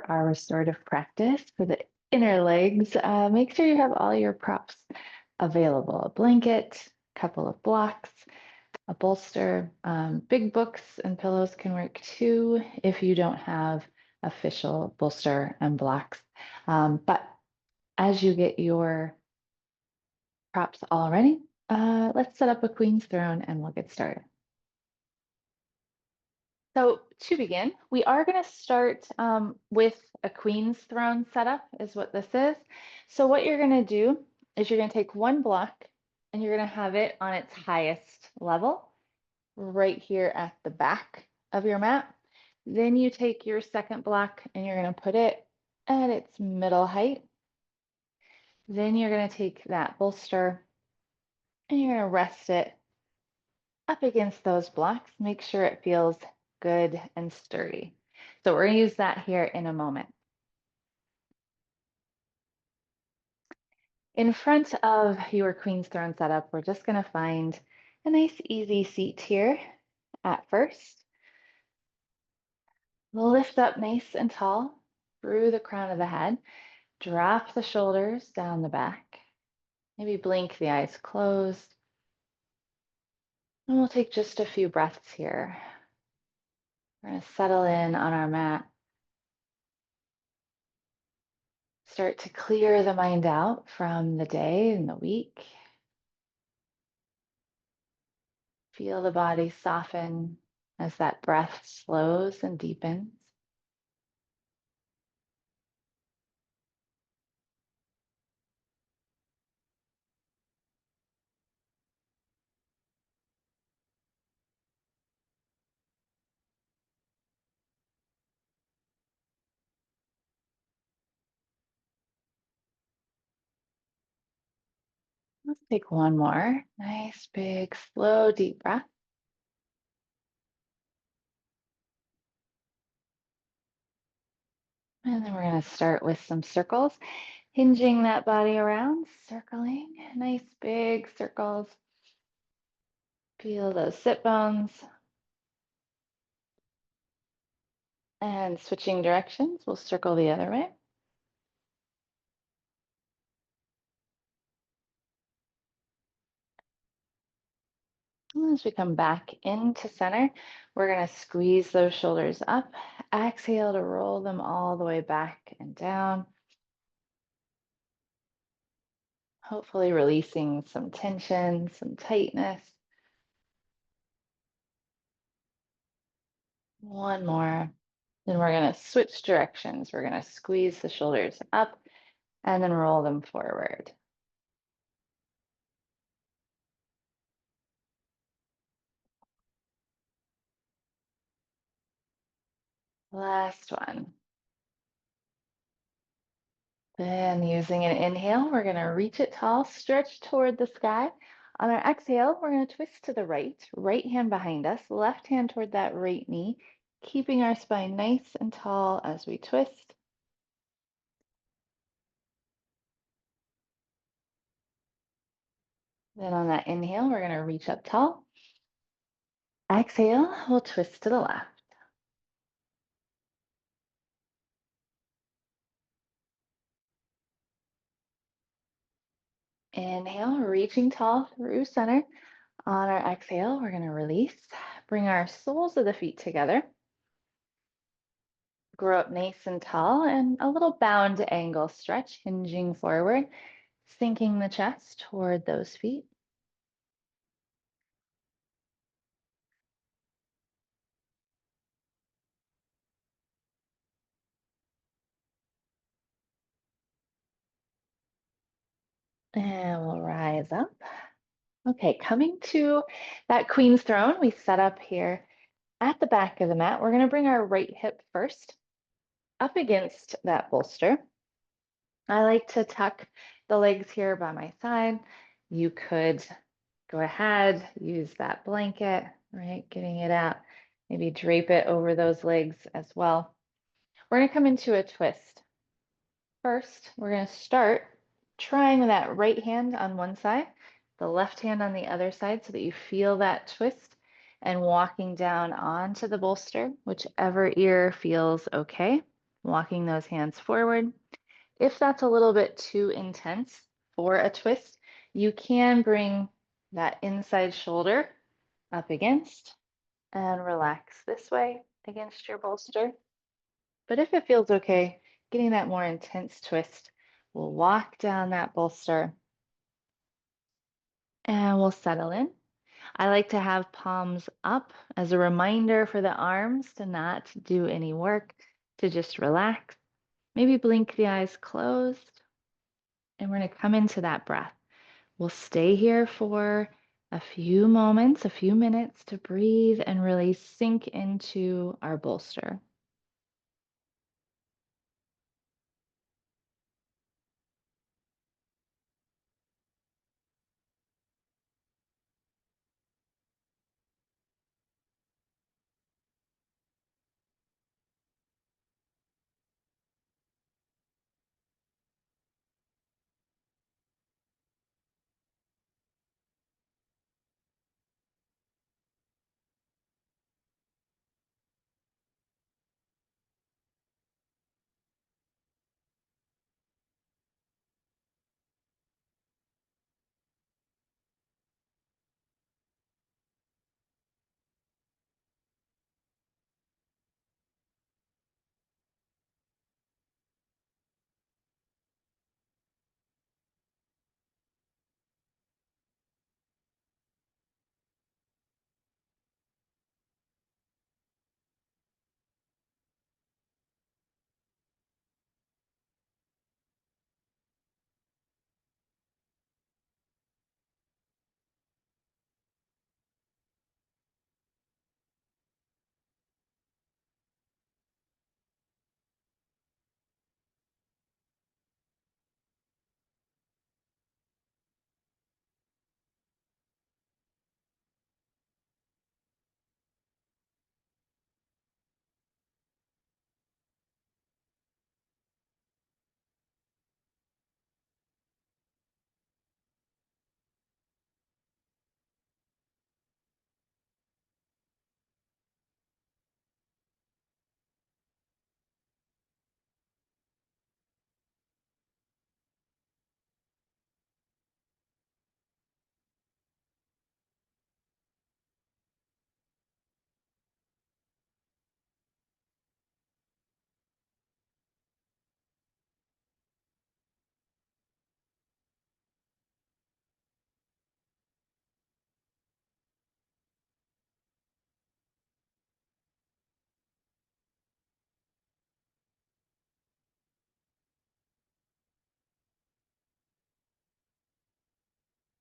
our restorative practice for the inner legs, make sure you have all your props available. A blanket, a couple of blocks, a bolster. Big books and pillows can work too if you don't have official bolster and blocks. But as you get your props all ready, let's set up a queen's throne and we'll get started. So to begin, we are going to start with a queen's throne setup is what this is. So what you're going to do is you're going to take one block and you're going to have it on its highest level right here at the back of your mat. Then you take your second block and you're going to put it at its middle height. Then you're going to take that bolster and you're going to rest it up against those blocks. Make sure it feels good and sturdy. So we're going to use that here in a moment. In front of your queen's throne setup, we're just going to find a nice easy seat here at first. Lift up nice and tall through the crown of the head. Drop the shoulders down the back. Maybe blink the eyes closed. And we'll take just a few breaths here. We're going to settle in on our mat. Start to clear the mind out from the day and the week. Feel the body soften as that breath slows and deepens. Let's take one more. Nice, big, slow, deep breath. And then we're going to start with some circles, hinging that body around, circling, nice big circles. Feel those sit bones. And switching directions, we'll circle the other way. As we come back into center, we're going to squeeze those shoulders up. Exhale to roll them all the way back and down. Hopefully releasing some tension, some tightness. One more. Then we're going to switch directions. We're going to squeeze the shoulders up and then roll them forward. Last one. Then using an inhale, we're going to reach it tall, stretch toward the sky. On our exhale, we're going to twist to the right hand behind us, left hand toward that right knee, keeping our spine nice and tall as we twist. Then on that inhale, we're going to reach up tall. Exhale, we'll twist to the left. Inhale, reaching tall through center. On our exhale, we're going to release. Bring our soles of the feet together. Grow up nice and tall and a little bound angle stretch, hinging forward, sinking the chest toward those feet. And we'll rise up. Okay, coming to that queen's throne, we set up here at the back of the mat. We're going to bring our right hip first up against that bolster. I like to tuck the legs here by my side. You could go ahead, use that blanket, right? Getting it out. Maybe drape it over those legs as well. We're going to come into a twist. First, we're going to start trying that right hand on one side, the left hand on the other side so that you feel that twist and walking down onto the bolster, whichever ear feels okay. walking those hands forward. If that's a little bit too intense for a twist, you can bring that inside shoulder up against and relax this way against your bolster. But if it feels okay, getting that more intense twist, we'll walk down that bolster and we'll settle in. I like to have palms up as a reminder for the arms to not do any work, to just relax. Maybe blink the eyes closed. And we're going to come into that breath. We'll stay here for a few moments, a few minutes to breathe and really sink into our bolster.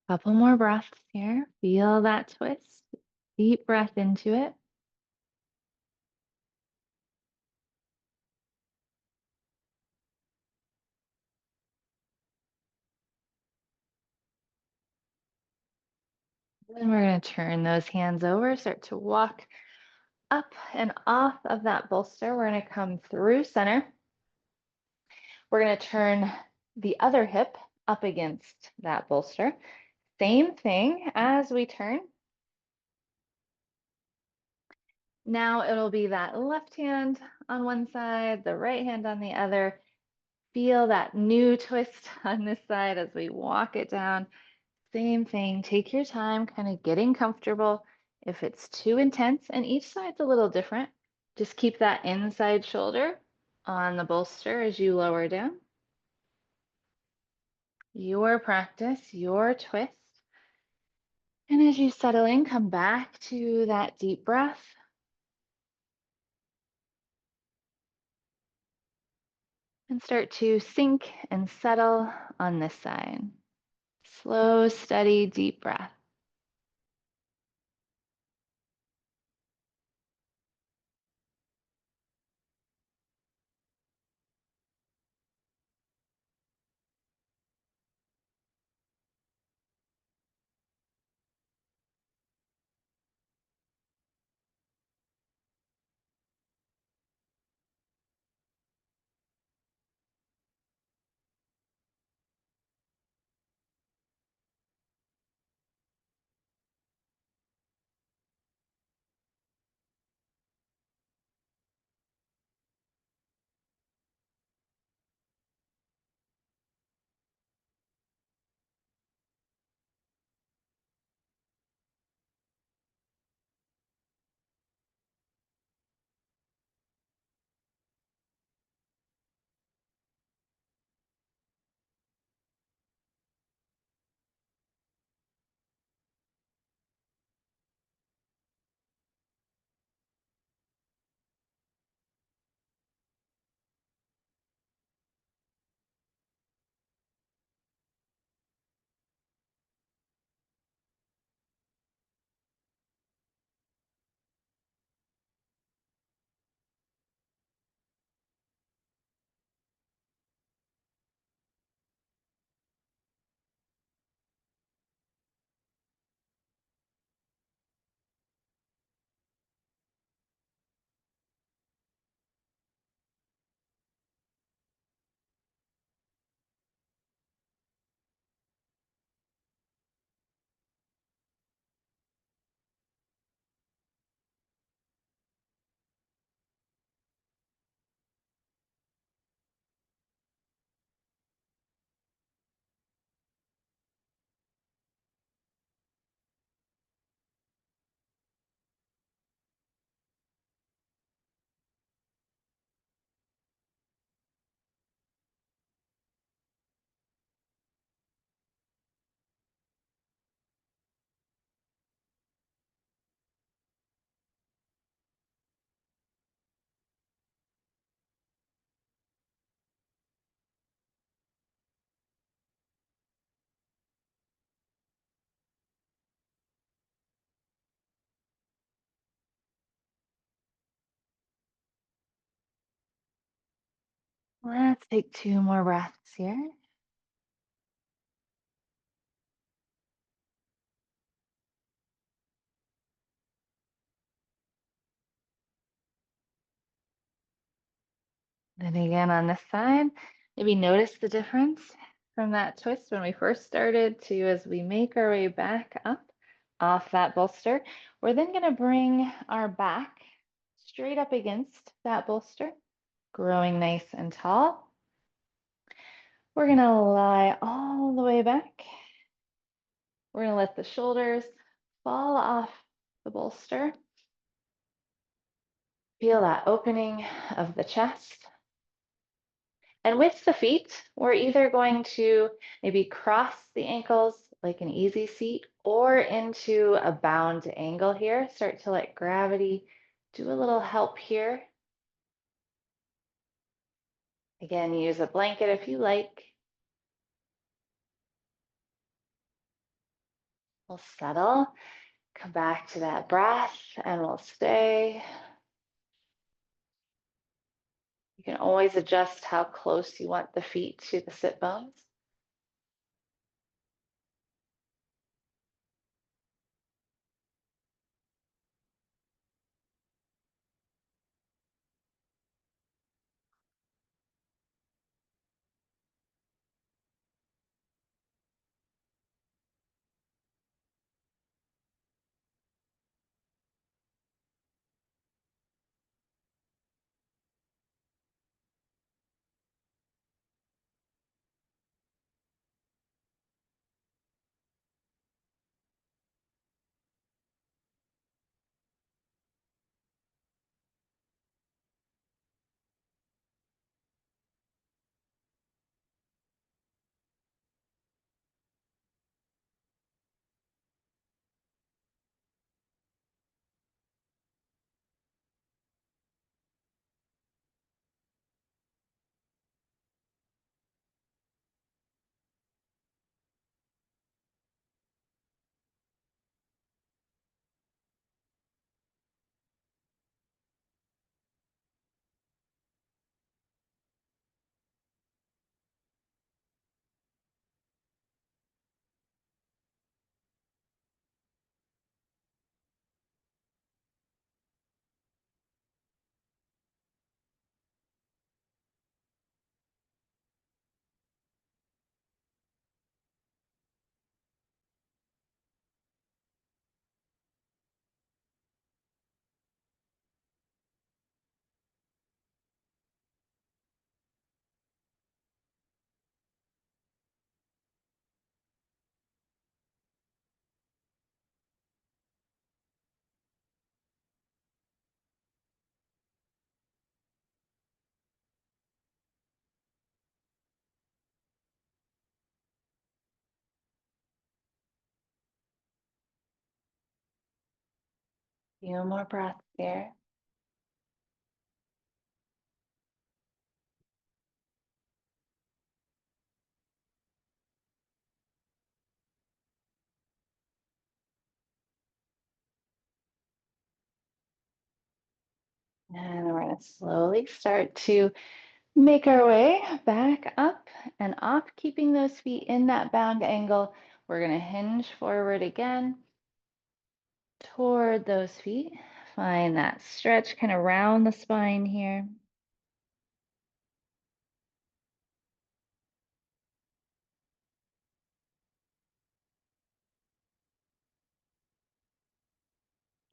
Couple more breaths here. Feel that twist. Deep breath into it. Then we're going to turn those hands over, start to walk up and off of that bolster. We're going to come through center. We're going to turn the other hip up against that bolster. Same thing as we turn. Now it'll be that left hand on one side, the right hand on the other. Feel that new twist on this side as we walk it down. Same thing. Take your time, kind of getting comfortable. If it's too intense, and each side's a little different, just keep that inside shoulder on the bolster as you lower down. Your practice, your twist. And as you settle in, come back to that deep breath. And start to sink and settle on this side. Slow, steady, deep breath. Let's take two more breaths here. Then again on this side, maybe notice the difference from that twist when we first started to as we make our way back up off that bolster. We're then going to bring our back straight up against that bolster, growing nice and tall. We're going to lie all the way back. We're going to let the shoulders fall off the bolster. Feel that opening of the chest. And with the feet, we're either going to maybe cross the ankles like an easy seat or into a bound angle here. Start to let gravity do a little help here. Again, use a blanket if you like. We'll settle, come back to that breath, and we'll stay. You can always adjust how close you want the feet to the sit bones. Few more breaths here. And we're going to slowly start to make our way back up and off, keeping those feet in that bound angle. We're going to hinge forward again toward those feet. Find that stretch kind of round the spine here.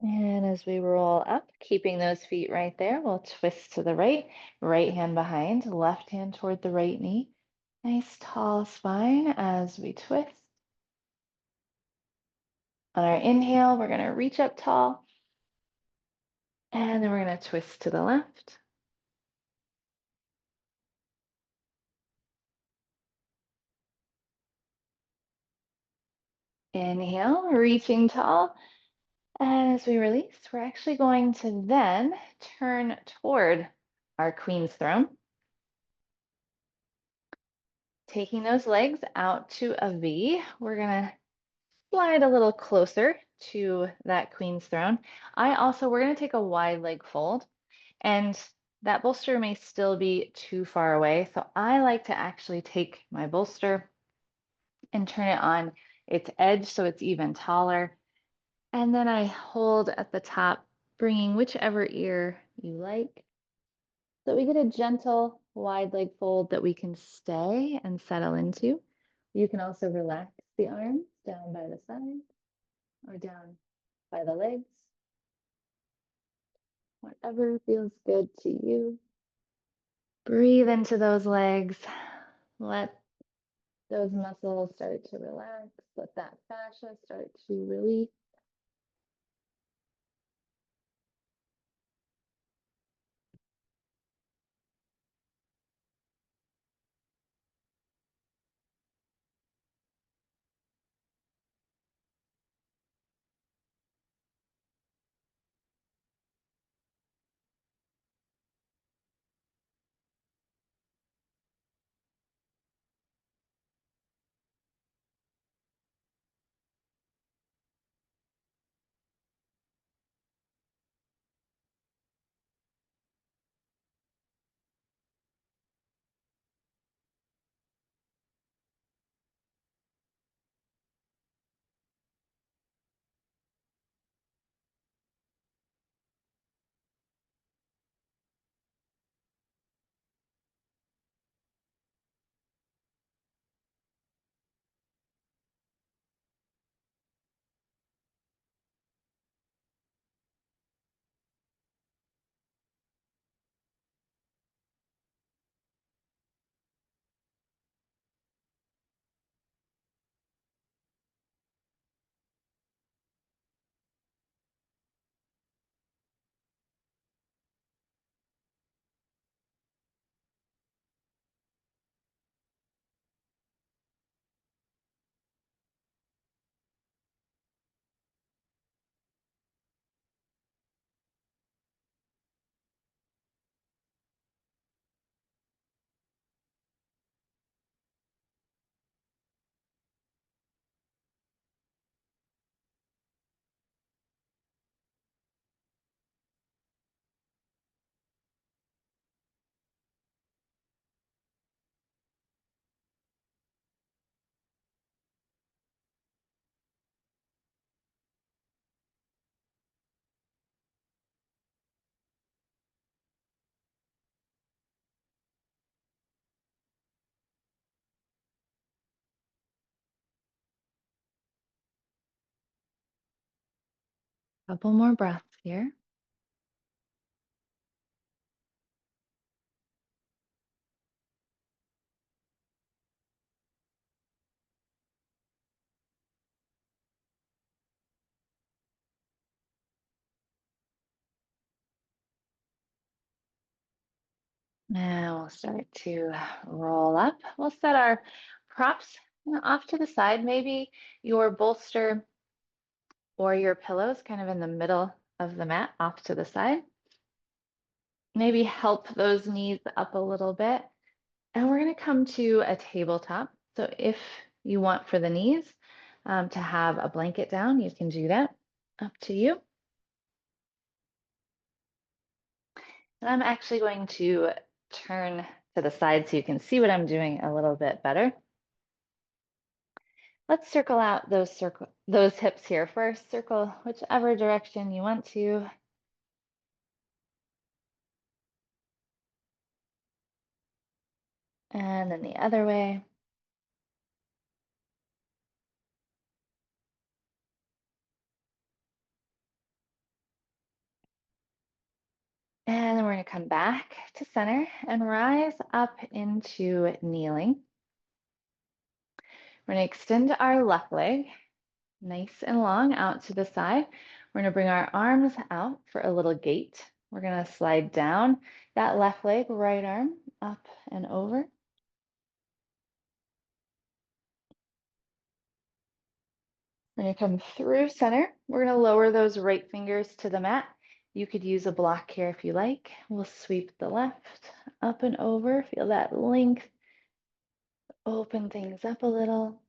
And as we roll up, keeping those feet right there, we'll twist to the right, right hand behind, left hand toward the right knee. Nice tall spine as we twist. On our inhale, we're going to reach up tall, and then we're going to twist to the left. Inhale, reaching tall. And as we release, we're actually going to then turn toward our Queen's Throne, taking those legs out to a V. We're going to slide a little closer to that Queen's Throne. We're going to take a wide leg fold. And that bolster may still be too far away. So I like to actually take my bolster and turn it on its edge so it's even taller. And then I hold at the top, bringing whichever ear you like. So we get a gentle wide leg fold that we can stay and settle into. You can also relax the arms down by the side or down by the legs, whatever feels good to you. Breathe into those legs. Let those muscles start to relax. Let that fascia start to release. Couple more breaths here. Now we'll start to roll up. We'll set our props off to the side, maybe your bolster or your pillows kind of in the middle of the mat off to the side. Maybe help those knees up a little bit. And we're going to come to a tabletop. So if you want for the knees to have a blanket down, you can do that. Up to you. And I'm actually going to turn to the side so you can see what I'm doing a little bit better. Let's circle out those hips here first. Circle whichever direction you want to. And then the other way. And then we're going to come back to center and rise up into kneeling. We're going to extend our left leg nice and long out to the side. We're going to bring our arms out for a little gate. We're going to slide down that left leg, right arm up and over. We're going to come through center. We're going to lower those right fingers to the mat. You could use a block here if you like. We'll sweep the left up and over. Feel that length. Open things up a little.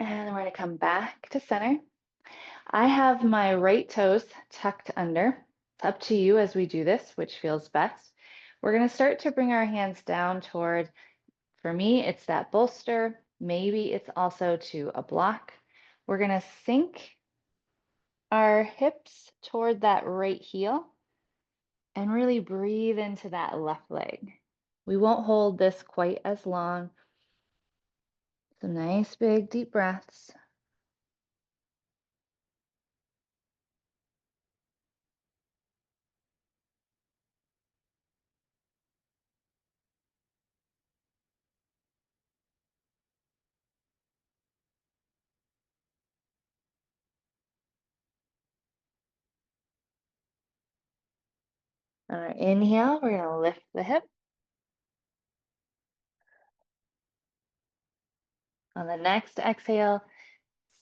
And we're going to come back to center. I have my right toes tucked under. It's up to you as we do this, which feels best. We're going to start to bring our hands down toward, for me, it's that bolster. Maybe it's also to a block. We're going to sink our hips toward that right heel and really breathe into that left leg. We won't hold this quite as long. Some nice big deep breaths. On our inhale, we're going to lift the hip. On the next exhale,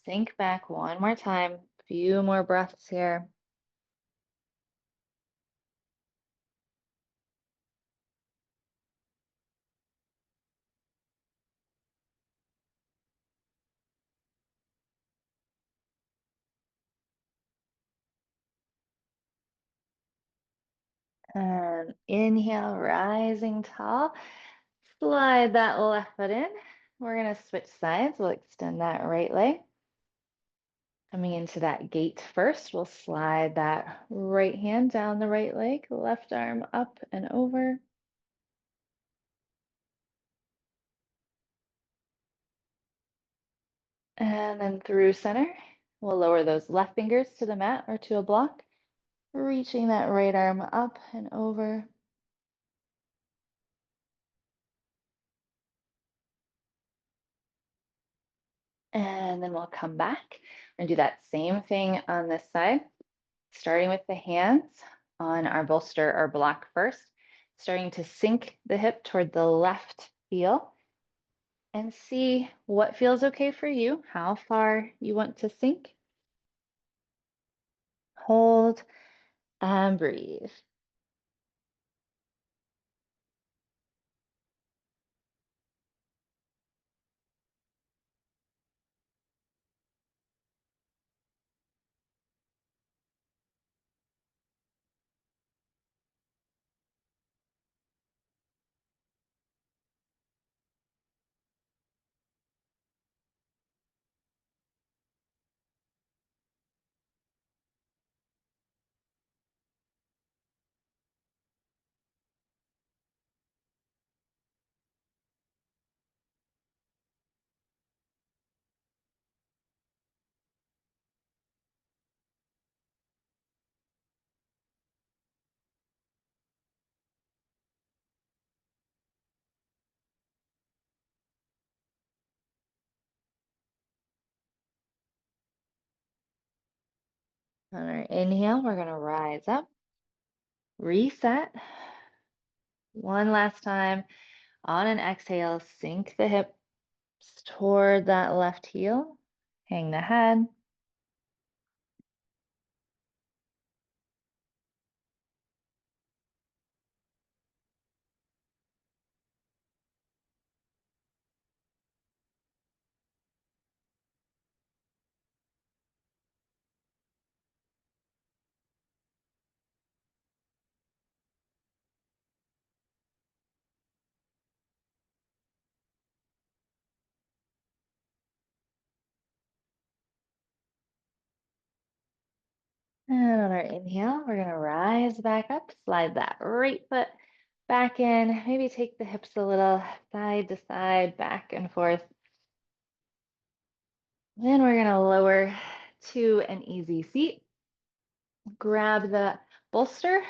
sink back one more time. A few more breaths here. And inhale, rising tall. Slide that left foot in. We're going to switch sides. We'll extend that right leg. Coming into that gate first, we'll slide that right hand down the right leg, left arm up and over. And then through center, we'll lower those left fingers to the mat or to a block, reaching that right arm up and over. And then we'll come back and do that same thing on this side, starting with the hands on our bolster or block first, starting to sink the hip toward the left heel and see what feels okay for you, how far you want to sink. Hold and breathe. On our inhale, we're going to rise up, reset. One last time. On an exhale, sink the hips toward that left heel, hang the head. And on our inhale, we're going to rise back up, slide that right foot back in, maybe take the hips a little side to side, back and forth. Then we're going to lower to an easy seat. Grab the bolster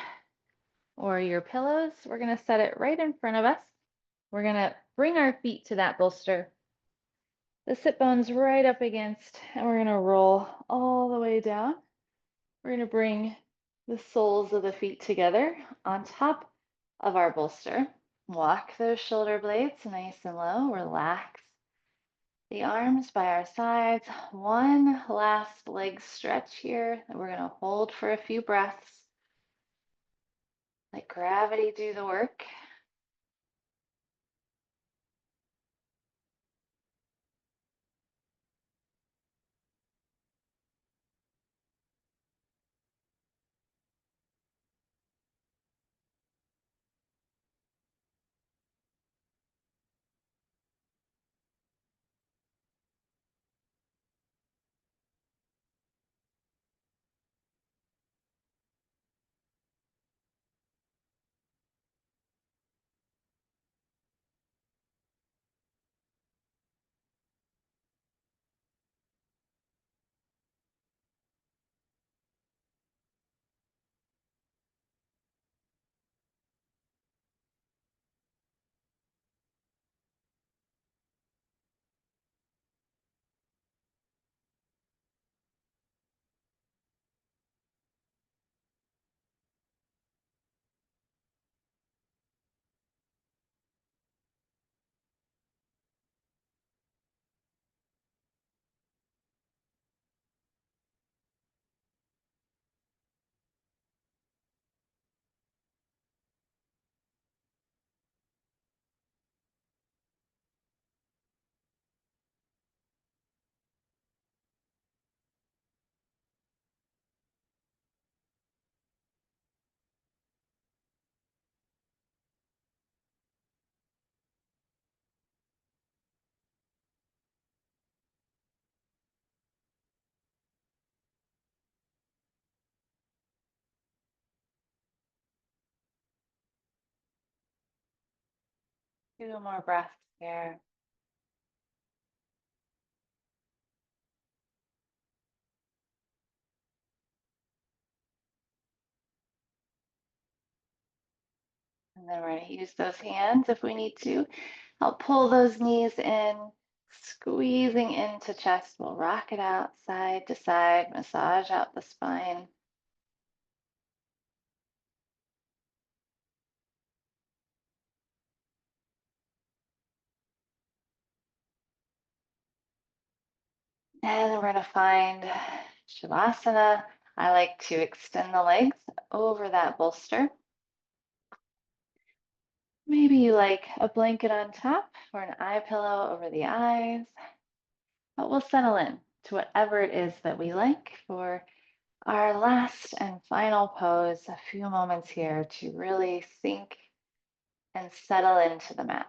or your pillows. We're going to set it right in front of us. We're going to bring our feet to that bolster. The sit bones right up against, and we're going to roll all the way down. We're going to bring the soles of the feet together on top of our bolster. Walk those shoulder blades nice and low. Relax the arms by our sides. One last leg stretch here that we're going to hold for a few breaths. Let gravity do the work. Two more breaths here. And then we're going to use those hands if we need to. Help pull those knees in, squeezing into chest. We'll rock it out side to side, massage out the spine. And then we're going to find Shavasana. I like to extend the legs over that bolster. Maybe you like a blanket on top or an eye pillow over the eyes, but we'll settle in to whatever it is that we like for our last and final pose. A few moments here to really sink and settle into the mat.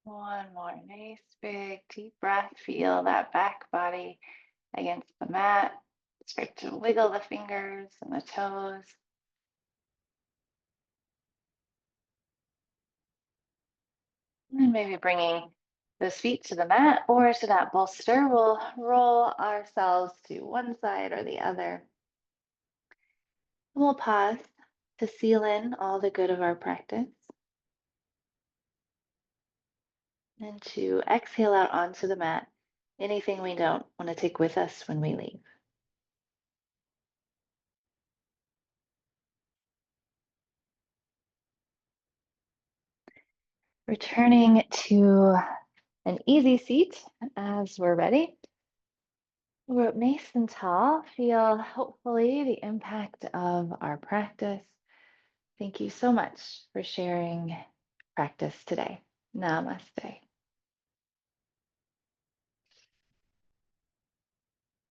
One more nice big deep breath. Feel that back body against the mat. Start to wiggle the fingers and the toes. And maybe bringing those feet to the mat or to that bolster. We'll roll ourselves to one side or the other. We'll pause to seal in all the good of our practice and to exhale out onto the mat anything we don't want to take with us when we leave. Returning to an easy seat as we're ready. We're up nice and tall. Feel hopefully the impact of our practice. Thank you so much for sharing practice today. Namaste.